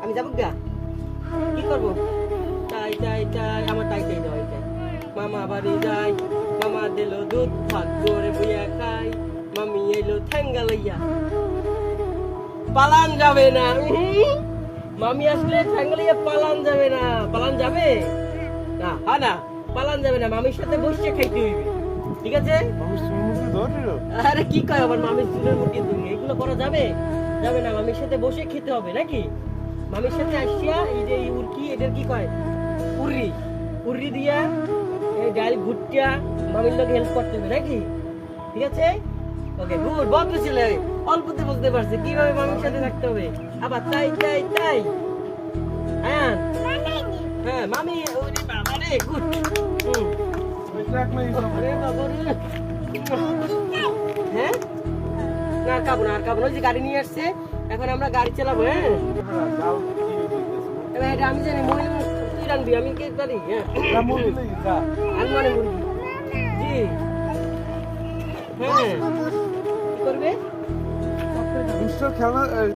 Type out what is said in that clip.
আমি যাবো গা কি করবো তাই তাই তাই আমার তাই তাই দেওয়া যায় মামা বাড়ি যাই মামা দিল দুধ ভাত করে বুয়া খাই মামি এলো ঠ্যাঙ্গা লইয়া পালান যাবে না মামি আসলে ঠ্যাঙ্গা লইয়া পালান যাবে না পালান যাবে না হ্যাঁ না পালান যাবে না মামির সাথে বসে খাইতে হইবে ঠিক আছে আরে কি কয় আবার মামির চুলের মুখে তুমি এগুলো করা যাবে যাবে না মামির সাথে বসে খেতে হবে নাকি মামির সাথে আসিয়া এই যে উড়কি এদের কি কয় উড়ি উড়ি দিয়া এই ডাল ভুট্টা মামির লোক হেল্প করতে হবে নাকি ঠিক আছে ওকে গুড বন্ধু ছেলে অল্পতে বুঝতে পারছে কিভাবে মামির সাথে থাকতে হবে আবার তাই তাই তাই হ্যাঁ হ্যাঁ মামি ওরে বাবা রে গুড হ্যাঁ না আর খাবো না আর খাবো না ওই যে গাড়ি নিয়ে আসছে এখন আমরা গাড়ি চালাবো হ্যাঁ এবার এটা আমি জানি মহিলা তুই রাখবি আমি কে জানি হ্যাঁ আমি মানে মুরগি জি হ্যাঁ কি করবে খেলনা